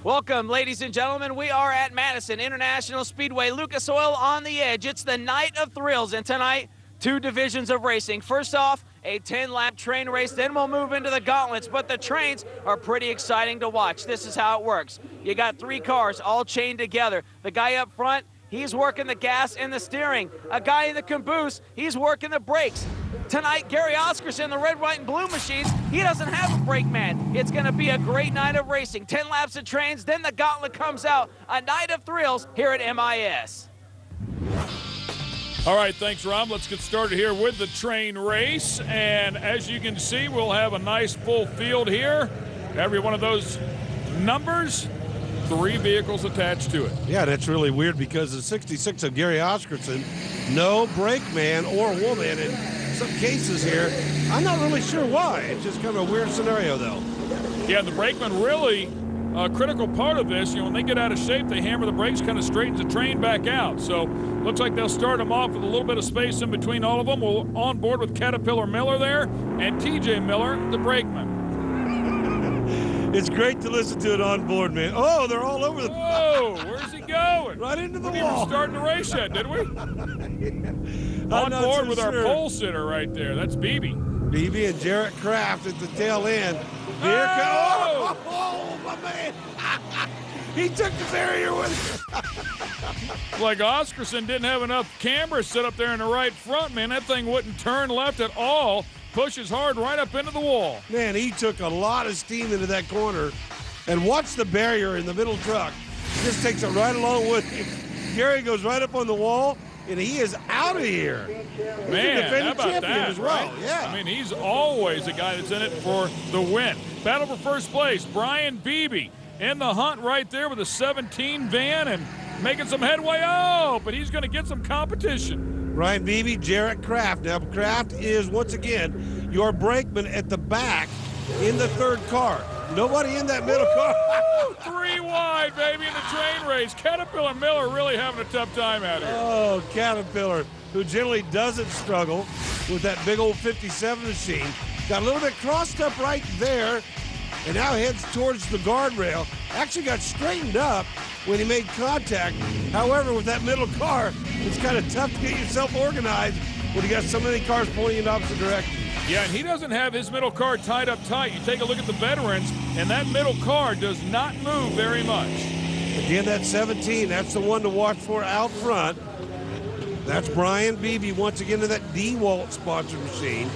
Welcome, ladies and gentlemen. We are at Madison International Speedway. Lucas Oil on the edge. It's the night of thrills, and tonight, two divisions of racing. First off, a 10-lap train race, then we'll move into the gauntlets, but the trains are pretty exciting to watch. This is how it works. You got three cars all chained together. The guy up front, he's working the gas and the steering. A guy in the caboose, he's working the brakes. Tonight, Gary Oscarson, the red, white, and blue machines, he doesn't have a brake man. It's going to be a great night of racing. 10 laps of trains, then the gauntlet comes out. A night of thrills here at MIS. All right, thanks, Rob. Let's get started here with the train race. And as you can see, we'll have a nice full field here. Every one of those numbers, 3 vehicles attached to it. Yeah, that's really weird because the 66 of Gary Oscarson, no brake man or woman in some cases here. I'm not really sure why. It's just kind of a weird scenario, though. Yeah, the brakeman really a critical part of this. You know, when they get out of shape, they hammer the brakes, kind of straightens the train back out. So looks like they'll start them off with a little bit of space in between all of them. We're on board with Caterpillar Miller there and TJ Miller, the brakeman. It's great to listen to it on board, man. Oh, they're all over the... Whoa, where's he going? Right into the we wall. We didn't even start the race yet, did we? On board with our pole sitter right there. That's BB. BB and Jarrett Kraft at the tail end. Here comes... Oh, my man. He took the barrier with him. Like Oscarson didn't have enough cameras set up there in the right front, man. That thing wouldn't turn left at all. Pushes hard right up into the wall. Man, he took a lot of steam into that corner. And watch the barrier in the middle truck. He just takes it right along with him. Gary goes right up on the wall, and he is out of here. Man, how about that, as well. Right? Yeah. I mean, he's always a guy that's in it for the win. Battle for first place, Brian Beebe in the hunt right there with a 17 van and making some headway. Oh, but he's going to get some competition. Brian Beebe, Jarrett Kraft. Now, Kraft is, once again, your brakeman at the back in the third car. Nobody in that middle car. 3 wide, baby, in the train race. Caterpillar Miller really having a tough time out here. Oh, Caterpillar, who generally doesn't struggle with that big old 57 machine. Got a little bit crossed up right there and now heads towards the guardrail. Actually got straightened up when he made contact. However, with that middle car, it's kind of tough to get yourself organized when you got so many cars pointing in opposite directions. Yeah, and he doesn't have his middle car tied up tight. You take a look at the veterans, and that middle car does not move very much. Again, that 17, that's the one to watch for out front. That's Brian Beebe once again in that DeWalt sponsored machine.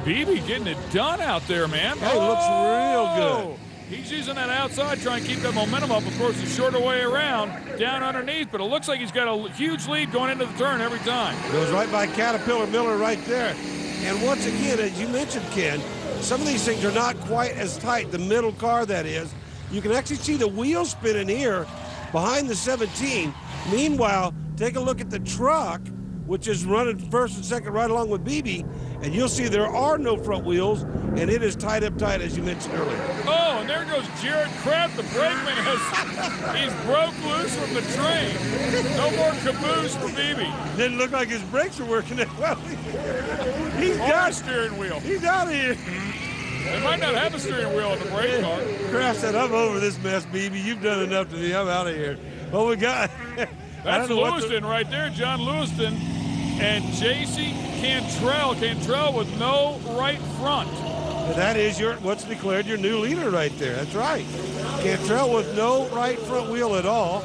Beebe getting it done out there, man. Hey, looks real good. He's using that outside, trying to keep that momentum up. Of course, the shorter way around, down underneath, but it looks like he's got a huge lead going into the turn every time. Goes right by Caterpillar Miller right there. And once again, as you mentioned, Ken, some of these things are not quite as tight, the middle car that is. You can actually see the wheels spinning here behind the 17. Meanwhile, take a look at the truck, which is running first and second right along with Beebe, and you'll see there are no front wheels, and it is tied up tight, as you mentioned earlier. Oh, and there goes Jarrett Kraft. The brakeman he's broke loose from the train. No more caboose for Beebe. Didn't look like his brakes were working that well. He's got a steering wheel. He's out of here. They might not have a steering wheel in the brake car. Kraft said, I'm over this mess, Beebe. You've done enough to me. I'm out of here. Well, we got... That's Lewiston right there, John Lewiston, and J.C. Cantrell. Cantrell with no right front. And that is what's declared your new leader right there. That's right. Cantrell with no right front wheel at all.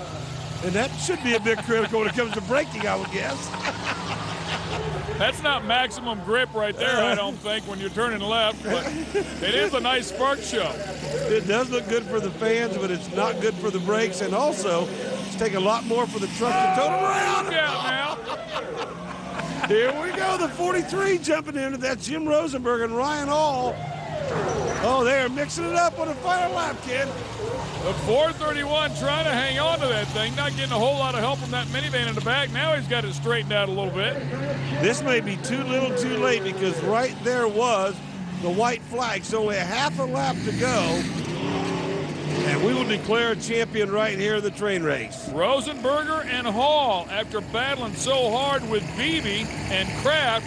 And that should be a bit critical when it comes to braking, I would guess. That's not maximum grip right there, I don't think, when you're turning left. But it is a nice spark show. It does look good for the fans, but it's not good for the brakes. And also, it's taking a lot more for the truck to tow them around. Look out now. Here we go, the 43 jumping into that. Jim Rosenberg and Ryan Hall. Oh, they are mixing it up on the final lap, kid. The 431 trying to hang on to that thing, not getting a whole lot of help from that minivan in the back. Now he's got it straightened out a little bit. This may be too little too late because right there was the white flag. So only a half a lap to go. And we will declare a champion right here in the train race. Rosenberger and Hall, after battling so hard with Beebe and Kraft,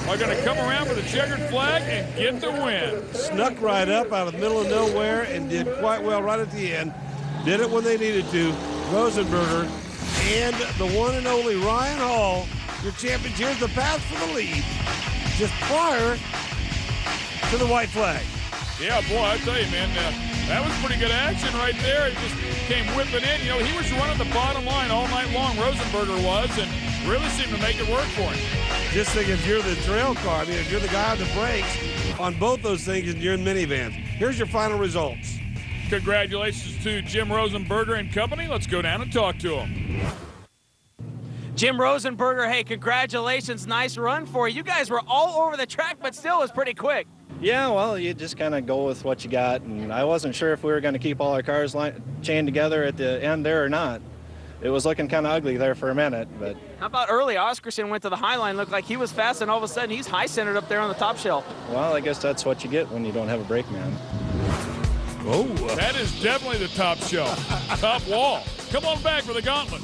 are going to come around with a checkered flag and get the win. Snuck right up out of the middle of nowhere and did quite well right at the end. did it when they needed to. Rosenberger and the one and only Ryan Hall, your champions. Here's the path for the lead, just prior to the white flag. Yeah, boy, I tell you, man, that was pretty good action right there. He just came whipping in. You know, he was running the bottom line all night long, Rosenberger was, and really seemed to make it work for him. Just think if you're the trail car, I mean, if you're the guy on the brakes on both those things and you're in minivans. Here's your final results. Congratulations to Jim Rosenberger and company. Let's go down and talk to him. Jim Rosenberger, hey, congratulations. Nice run for you. You guys were all over the track, but still was pretty quick. Yeah, well, you just kind of go with what you got, and I wasn't sure if we were going to keep all our cars chained together at the end there or not. It was looking kind of ugly there for a minute, but... How about early? Oscarson went to the high line, looked like he was fast, and all of a sudden he's high-centered up there on the top shelf. Well, I guess that's what you get when you don't have a brake man. Oh, that is definitely the top shelf, top wall. Come on back for the gauntlet.